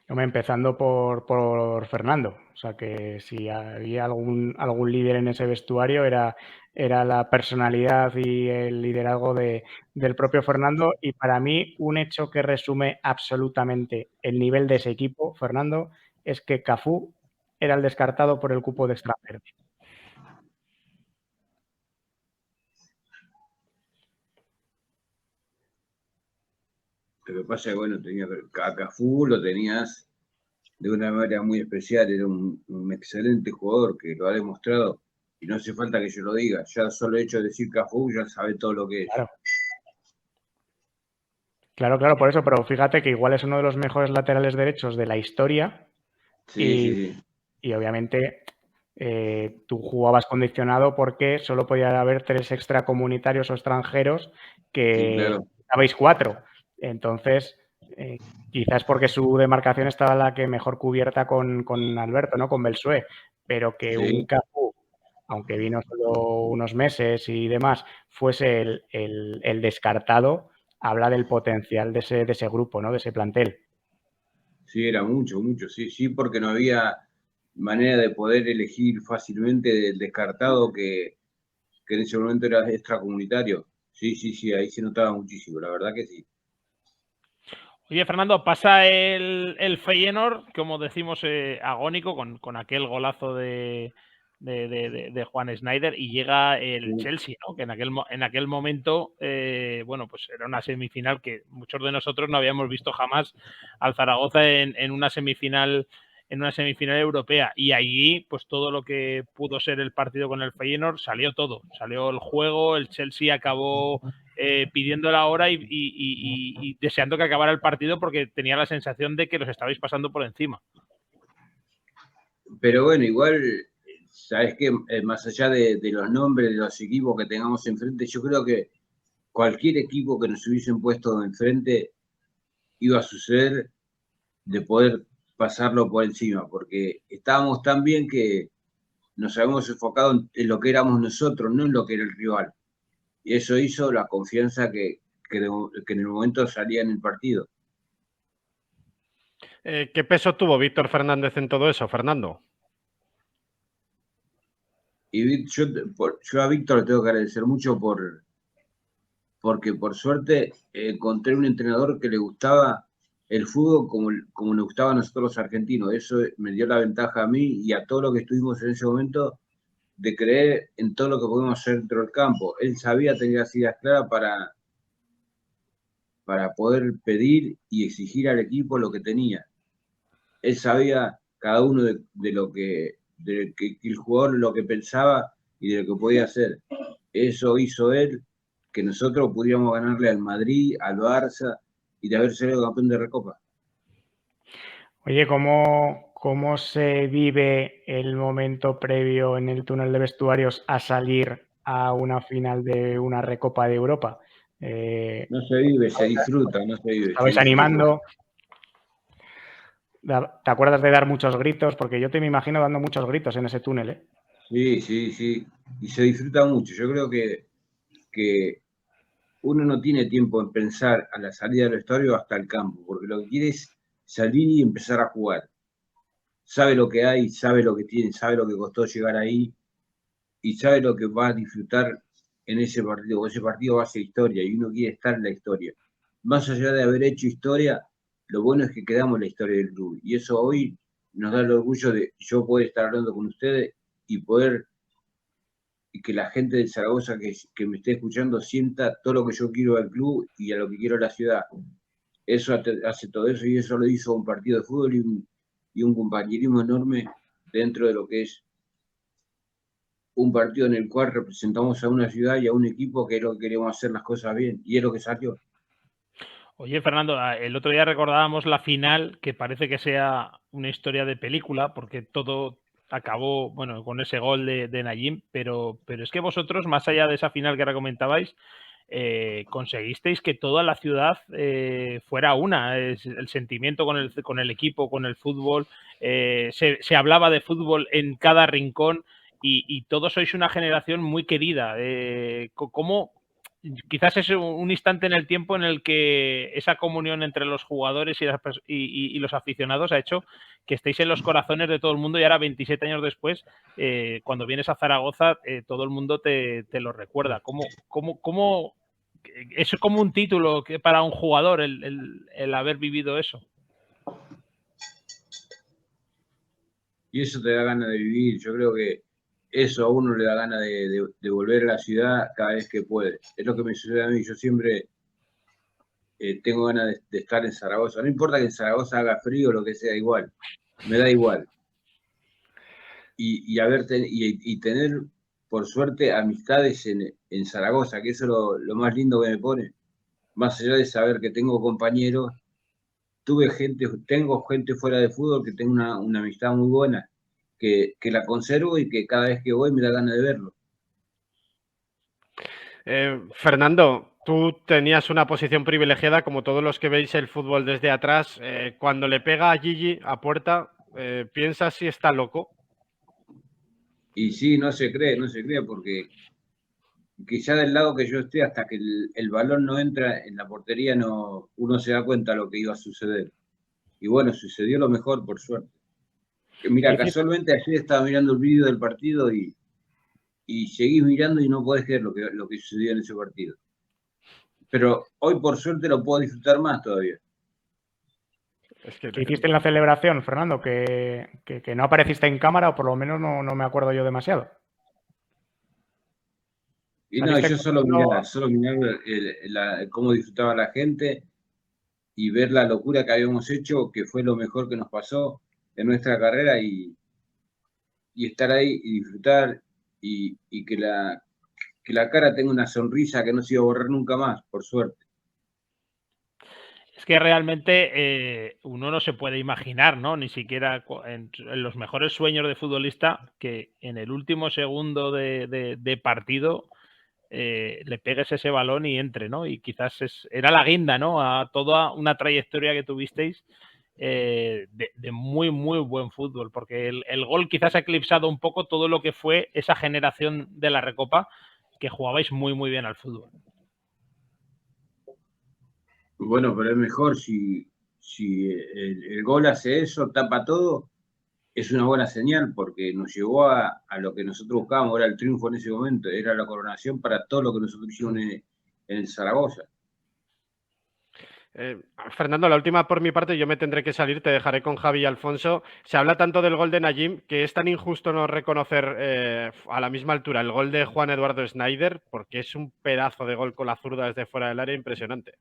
Empezando por Fernando. O sea, que si había algún líder en ese vestuario era la personalidad y el liderazgo del propio Fernando. Y para mí, un hecho que resume absolutamente el nivel de ese equipo, Fernando, es que Cafú era el descartado por el cupo de extranjeros. Lo que pasa es que, bueno, a Cafú lo tenías de una manera muy especial, era un excelente jugador que lo ha demostrado, y no hace falta que yo lo diga, ya solo el hecho de decir Cafú ya sabe todo lo que es. Claro, por eso, pero fíjate que igual es uno de los mejores laterales derechos de la historia. Sí. Y obviamente tú jugabas condicionado porque solo podía haber 3 extracomunitarios o extranjeros, que habéis 4. Entonces, quizás porque su demarcación estaba la que mejor cubierta con Alberto, ¿no? Con Belsué, pero que un Cafú, aunque vino solo unos meses y demás, fuese el descartado, habla del potencial de ese grupo, ¿no? De ese plantel. Sí, era mucho, sí, porque no había manera de poder elegir fácilmente del descartado que en ese momento era extracomunitario. Sí, ahí se notaba muchísimo, la verdad que sí. Oye, Fernando, pasa el Feyenoord, como decimos, agónico, con aquel golazo de Juan Schneider, y llega el Chelsea, ¿no? Que en aquel momento, bueno, pues era una semifinal que muchos de nosotros no habíamos visto jamás al Zaragoza en una semifinal europea, y allí pues todo lo que pudo ser el partido con el Feyenoord salió todo, salió el juego, el Chelsea acabó pidiendo la hora y deseando que acabara el partido porque tenía la sensación de que los estabais pasando por encima. Pero bueno, igual, sabes que más allá de los nombres de los equipos que tengamos enfrente, yo creo que cualquier equipo que nos hubiesen puesto enfrente iba a suceder de poder pasarlo por encima, porque estábamos tan bien que nos habíamos enfocado en lo que éramos nosotros, no en lo que era el rival. Y eso hizo la confianza que en el momento salía en el partido. ¿Qué peso tuvo Víctor Fernández en todo eso, Fernando? Y yo a Víctor le tengo que agradecer mucho porque por suerte encontré un entrenador que le gustaba el fútbol como nos gustaba a nosotros los argentinos. Eso me dio la ventaja a mí y a todos los que estuvimos en ese momento de creer en todo lo que podemos hacer dentro del campo. Él sabía, tenía las ideas claras para poder pedir y exigir al equipo lo que tenía. Él sabía cada uno de lo que el jugador lo que pensaba y de lo que podía hacer. Eso hizo él que nosotros pudiéramos ganarle al Madrid, al Barça y de haber sido campeón de Recopa. Oye, ¿cómo se vive el momento previo en el túnel de vestuarios a salir a una final de una Recopa de Europa? No se vive, se disfruta, no se vive. ¿Estabais animando? ¿Te acuerdas de dar muchos gritos? Porque yo te me imagino dando muchos gritos en ese túnel, ¿eh? Sí. Y se disfruta mucho. Yo creo que uno no tiene tiempo en pensar a la salida del vestuario hasta el campo, porque lo que quiere es salir y empezar a jugar. Sabe lo que hay, sabe lo que tiene, sabe lo que costó llegar ahí y sabe lo que va a disfrutar en ese partido. Ese partido va a ser historia y uno quiere estar en la historia. Más allá de haber hecho historia, lo bueno es que quedamos en la historia del club. Y eso hoy nos da el orgullo de yo poder estar hablando con ustedes y poder y que la gente de Zaragoza que me esté escuchando sienta todo lo que yo quiero al club y a lo que quiero a la ciudad. Eso hace todo eso y eso lo hizo un partido de fútbol y un compañerismo enorme dentro de lo que es un partido en el cual representamos a una ciudad y a un equipo que es lo que queremos hacer las cosas bien y es lo que salió. Oye, Fernando, el otro día recordábamos la final, que parece que sea una historia de película, porque todo acabó, bueno, con ese gol de Nayim, pero es que vosotros, más allá de esa final que ahora comentabais, conseguisteis que toda la ciudad fuera una, el sentimiento con el equipo, con el fútbol, se hablaba de fútbol en cada rincón y todos sois una generación muy querida. ¿Cómo? Quizás es un instante en el tiempo en el que esa comunión entre los jugadores y los aficionados ha hecho que estéis en los corazones de todo el mundo y ahora 27 años después, cuando vienes a Zaragoza, todo el mundo te lo recuerda. ¿Cómo eso es como un título para un jugador el haber vivido eso? Y eso te da ganas de vivir. Yo creo que eso a uno le da ganas de volver a la ciudad cada vez que puede. Es lo que me sucede a mí. Yo siempre tengo ganas de estar en Zaragoza. No importa que en Zaragoza haga frío o lo que sea, igual. Me da igual. Y tener, por suerte, amistades en Zaragoza, que eso es lo más lindo que me pone. Más allá de saber que tengo compañeros, tengo gente fuera de fútbol que tengo una amistad muy buena, que la conservo y que cada vez que voy me da ganas de verlo. Fernando, tú tenías una posición privilegiada, como todos los que veis el fútbol desde atrás. Cuando le pega a Gigi a puerta, ¿piensas si está loco? Y sí, no se cree, porque quizá del lado que yo esté, hasta que el balón no entra en la portería, uno se da cuenta de lo que iba a suceder. Y bueno, sucedió lo mejor, por suerte. Mira, casualmente ayer estaba mirando el vídeo del partido y seguís mirando y no podés creer lo que sucedió en ese partido. Pero hoy, por suerte, lo puedo disfrutar más todavía. ¿Qué hiciste en la celebración, Fernando? Que no apareciste en cámara o por lo menos no me acuerdo yo demasiado. Y no, yo solo miraba cómo disfrutaba la gente y ver la locura que habíamos hecho, que fue lo mejor que nos pasó en nuestra carrera y estar ahí y disfrutar y que la cara tenga una sonrisa que no se iba a borrar nunca más, por suerte. Es que realmente uno no se puede imaginar, ¿no? Ni siquiera en los mejores sueños de futbolista que en el último segundo de partido le pegues ese balón y entre, ¿no? Y quizás era la guinda, ¿no? A toda una trayectoria que tuvisteis de muy, muy buen fútbol, porque el gol quizás ha eclipsado un poco todo lo que fue esa generación de la Recopa, que jugabais muy, muy bien al fútbol. Bueno, pero es mejor si el gol hace eso, tapa todo, es una buena señal porque nos llevó a lo que nosotros buscábamos, era el triunfo en ese momento, era la coronación para todo lo que nosotros hicimos en el Zaragoza. Fernando, la última por mi parte, yo me tendré que salir, te dejaré con Javi y Alfonso. Se habla tanto del gol de Najim que es tan injusto no reconocer a la misma altura el gol de Juan Eduardo Snyder, porque es un pedazo de gol con la zurda desde fuera del área impresionante.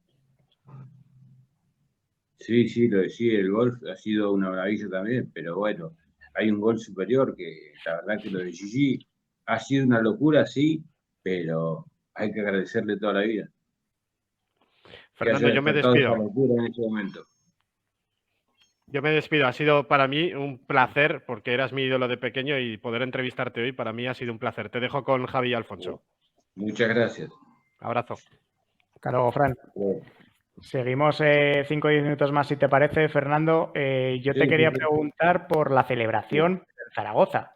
Sí, lo decía, el gol ha sido una maravilla también, pero bueno, hay un gol superior que la verdad que lo de Gigi ha sido una locura, sí, pero hay que agradecerle toda la vida. Fernando, yo me despido. En ese momento. Yo me despido. Ha sido para mí un placer, porque eras mi ídolo de pequeño y poder entrevistarte hoy para mí ha sido un placer. Te dejo con Javi y Alfonso. Muchas gracias. Abrazo. Hasta luego, Fran. Seguimos 5 o 10 minutos más, si te parece, Fernando. Yo te quería preguntar por la celebración en Zaragoza.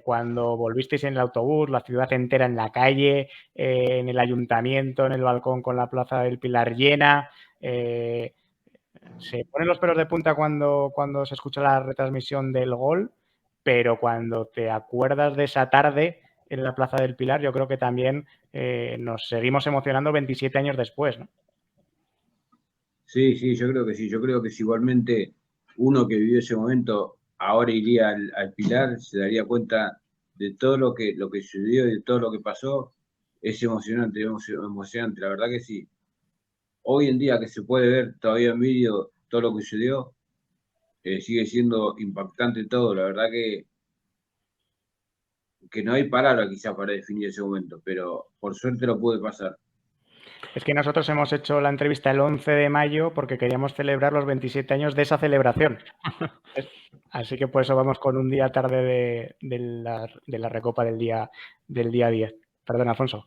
Cuando volvisteis en el autobús, la ciudad entera en la calle, en el ayuntamiento, en el balcón con la Plaza del Pilar llena. Se ponen los pelos de punta cuando se escucha la retransmisión del gol, pero cuando te acuerdas de esa tarde en la Plaza del Pilar, yo creo que también nos seguimos emocionando 27 años después, ¿no? Sí, yo creo que sí. Yo creo que si igualmente uno que vivió ese momento ahora iría al Pilar, se daría cuenta de todo lo que sucedió y de todo lo que pasó. Es emocionante, emocionante, la verdad que sí. Hoy en día que se puede ver todavía en vídeo todo lo que sucedió, sigue siendo impactante todo. La verdad que no hay palabra quizá para definir ese momento, pero por suerte lo pude pasar. Es que nosotros hemos hecho la entrevista el 11 de mayo porque queríamos celebrar los 27 años de esa celebración. Así que por eso vamos con un día tarde de la Recopa del día 10. Perdón, Alfonso.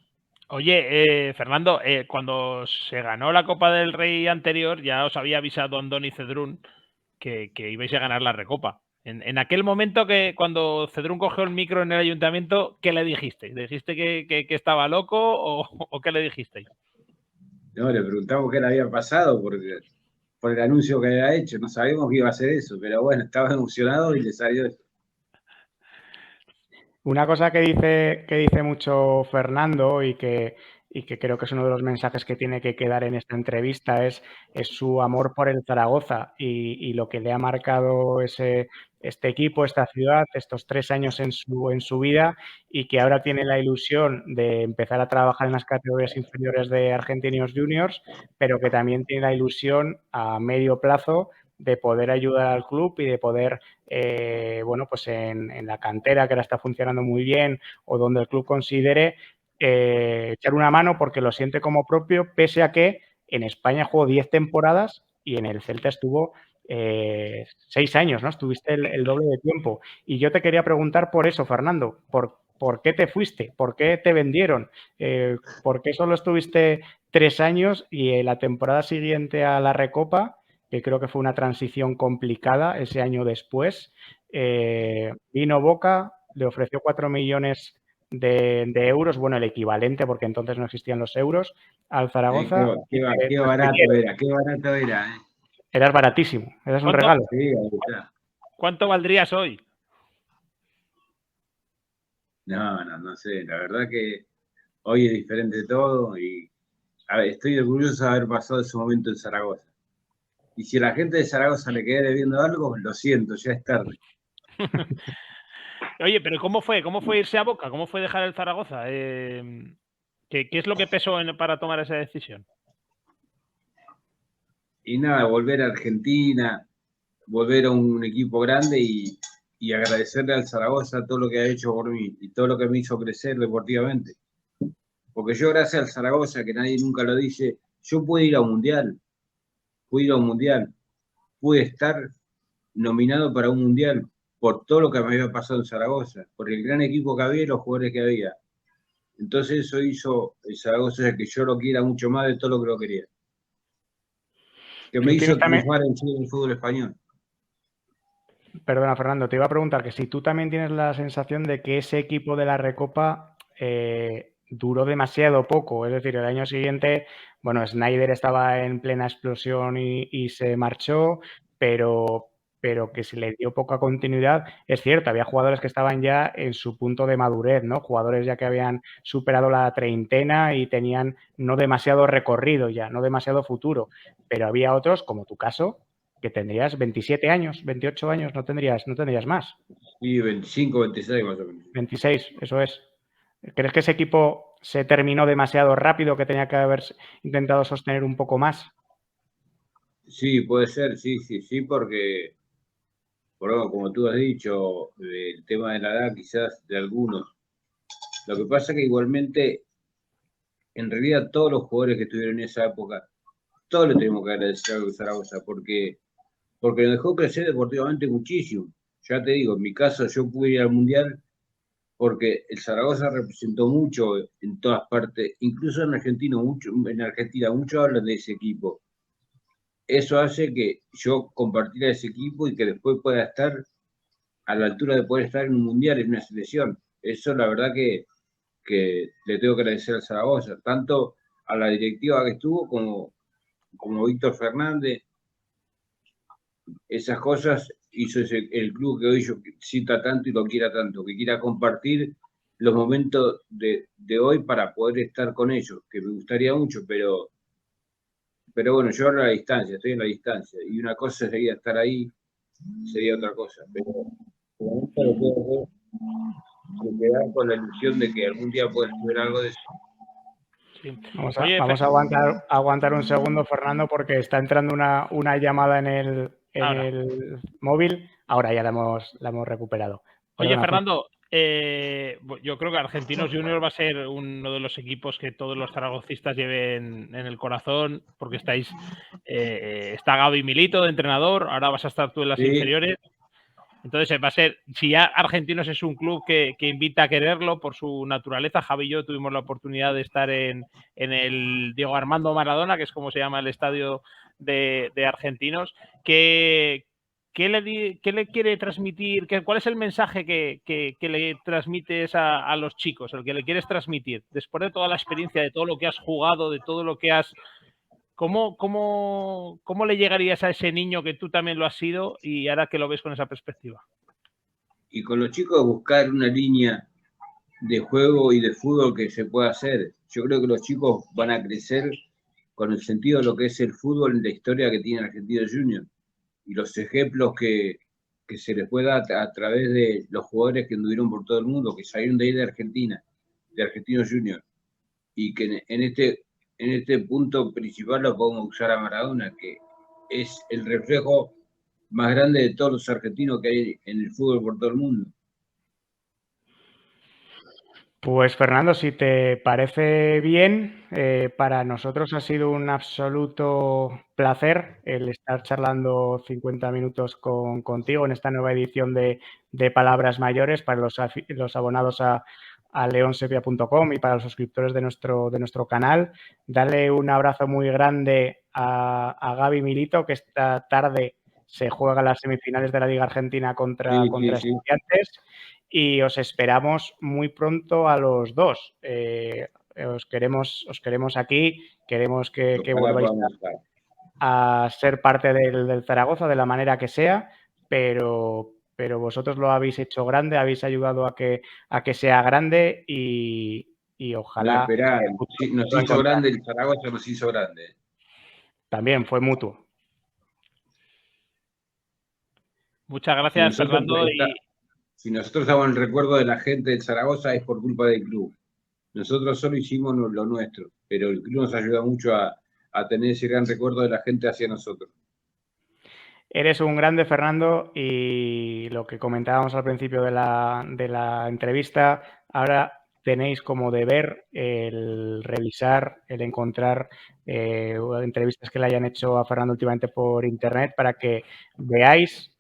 Oye, Fernando, cuando se ganó la Copa del Rey anterior, ya os había avisado Andoni Cedrún que ibais a ganar la Recopa. En aquel momento que cuando Cedrún cogió el micro en el ayuntamiento, ¿qué le dijisteis? ¿Le dijiste que estaba loco o qué le dijisteis? No, le preguntamos qué le había pasado por el anuncio que había hecho. No sabíamos que iba a hacer eso, pero bueno, estaba emocionado y le salió eso. Una cosa que dice mucho Fernando y que creo que es uno de los mensajes que tiene que quedar en esta entrevista es su amor por el Zaragoza y lo que le ha marcado este equipo, esta ciudad, estos 3 años en su vida, y que ahora tiene la ilusión de empezar a trabajar en las categorías inferiores de Argentinos Juniors, pero que también tiene la ilusión a medio plazo de poder ayudar al club y de poder, bueno, pues en la cantera, que ahora está funcionando muy bien, o donde el club considere echar una mano porque lo siente como propio, pese a que en España jugó 10 temporadas y en el Celta estuvo 6 años, ¿no? Estuviste el doble de tiempo. Y yo te quería preguntar por eso, Fernando, ¿por qué te fuiste? ¿Por qué te vendieron? ¿Por qué solo estuviste 3 años y la temporada siguiente a la Recopa, que creo que fue una transición complicada ese año después, vino Boca, le ofreció 4 millones de euros, bueno, el equivalente, porque entonces no existían los euros, al Zaragoza? Qué barato era. Eras baratísimo, eras un regalo. Sí, ¿Cuánto valdrías hoy? No sé, la verdad que hoy es diferente todo y estoy orgulloso de haber pasado ese momento en Zaragoza. Y si a la gente de Zaragoza le quedé debiendo algo, lo siento, ya es tarde. Oye, pero ¿cómo fue irse a Boca? ¿Cómo fue dejar el Zaragoza? ¿Qué es lo que pesó para tomar esa decisión? Y nada, volver a Argentina, volver a un equipo grande y agradecerle al Zaragoza todo lo que ha hecho por mí y todo lo que me hizo crecer deportivamente. Porque yo, gracias al Zaragoza, que nadie nunca lo dice, yo pude ir a un mundial, pude estar nominado para un mundial por todo lo que me había pasado en Zaragoza, por el gran equipo que había y los jugadores que había. Entonces eso hizo el Zaragoza que yo lo quiera mucho más de todo lo que lo quería. Que me hizo triunfar en el fútbol español. Perdona, Fernando, te iba a preguntar que si tú también tienes la sensación de que ese equipo de la Recopa duró demasiado poco. Es decir, el año siguiente, bueno, Snyder estaba en plena explosión y se marchó, pero que se le dio poca continuidad. Es cierto, había jugadores que estaban ya en su punto de madurez, ¿no? Jugadores ya que habían superado la treintena y tenían no demasiado recorrido ya, no demasiado futuro. Pero había otros, como tu caso, que tendrías 27 años, 28 años, no tendrías más. Sí, 25, 26 más o menos. 26, eso es. ¿Crees que ese equipo se terminó demasiado rápido, que tenía que haber intentado sostener un poco más? Sí, puede ser, sí, porque, como tú has dicho, el tema de la edad quizás de algunos. Lo que pasa es que igualmente, en realidad todos los jugadores que estuvieron en esa época, todos le tenemos que agradecer a Zaragoza, porque nos dejó crecer deportivamente muchísimo. Ya te digo, en mi caso yo pude ir al Mundial porque el Zaragoza representó mucho en todas partes, incluso en Argentina, mucho hablan de ese equipo. Eso hace que yo compartiera ese equipo y que después pueda estar a la altura de poder estar en un Mundial, en una selección. Eso la verdad que le tengo que agradecer al Zaragoza, tanto a la directiva que estuvo como Víctor Fernández. Esas cosas hizo el club que hoy yo cita tanto y lo quiera tanto, que quiera compartir los momentos de hoy para poder estar con ellos, que me gustaría mucho, pero bueno, yo ahora a la distancia, estoy en la distancia, y una cosa sería estar ahí, sería otra cosa, pero quedar con la ilusión de que algún día pueda ver algo de eso. Sí. Vamos a aguantar un segundo, Fernando, porque está entrando una llamada en el móvil. Ahora ya la hemos recuperado. Oye, Fernando, yo creo que Argentinos Juniors va a ser uno de los equipos que todos los zaragocistas lleven en el corazón, porque está Gaby Milito de entrenador, ahora vas a estar tú en las inferiores. Entonces va a ser, si ya Argentinos es un club que invita a quererlo por su naturaleza. Javi y yo tuvimos la oportunidad de estar en el Diego Armando Maradona, que es como se llama el estadio de Argentinos. ¿Qué le quiere transmitir? ¿Cuál es el mensaje que le transmites a los chicos, el que le quieres transmitir? Después de toda la experiencia, de todo lo que has jugado, de todo lo que has... ¿Cómo le llegarías a ese niño que tú también lo has sido y ahora que lo ves con esa perspectiva? Y con los chicos buscar una línea de juego y de fútbol que se pueda hacer. Yo creo que los chicos van a crecer con el sentido de lo que es el fútbol en la historia que tiene Argentinos Juniors y los ejemplos que se les pueda a través de los jugadores que anduvieron por todo el mundo, que salieron de ahí de Argentina, de Argentinos Juniors, y que en este punto principal lo podemos usar a Maradona, que es el reflejo más grande de todos los argentinos que hay en el fútbol por todo el mundo. Pues Fernando, si te parece bien, para nosotros ha sido un absoluto placer el estar charlando 50 minutos contigo en esta nueva edición de Palabras Mayores para los abonados a leonsepia.com y para los suscriptores de nuestro canal. Darle un abrazo muy grande a Gaby Milito, que esta tarde se juegan las semifinales de la Liga Argentina contra Estudiantes. Y os esperamos muy pronto a los dos. Os queremos aquí, queremos que volváis a ser parte del Zaragoza de la manera que sea, pero vosotros lo habéis hecho grande, habéis ayudado a que sea grande y ojalá... nos hizo grande el Zaragoza, nos hizo grande. También fue mutuo. Muchas gracias, Fernando. Si nosotros estamos en el recuerdo de la gente de Zaragoza es por culpa del club. Nosotros solo hicimos lo nuestro, pero el club nos ayuda mucho a tener ese gran recuerdo de la gente hacia nosotros. Eres un grande, Fernando, y lo que comentábamos al principio de la entrevista, ahora tenéis como deber el revisar, el encontrar entrevistas que le hayan hecho a Fernando últimamente por internet para que veáis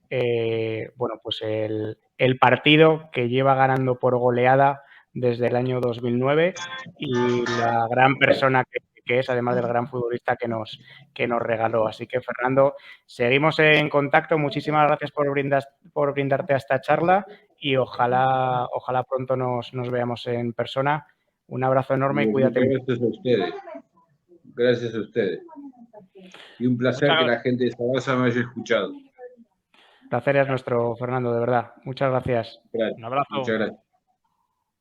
bueno, pues el partido que lleva ganando por goleada desde el año 2009 y la gran persona que es, además del gran futbolista que nos regaló. Así que, Fernando, seguimos en contacto. Muchísimas gracias por brindarte a esta charla y ojalá pronto nos veamos en persona. Un abrazo enorme y cuídate mucho. Gracias a ustedes. Gracias a ustedes. Y un placer que la gente de Sabasa me haya escuchado. El placer es nuestro, Fernando, de verdad. Muchas gracias. Gracias. Un abrazo. Muchas gracias.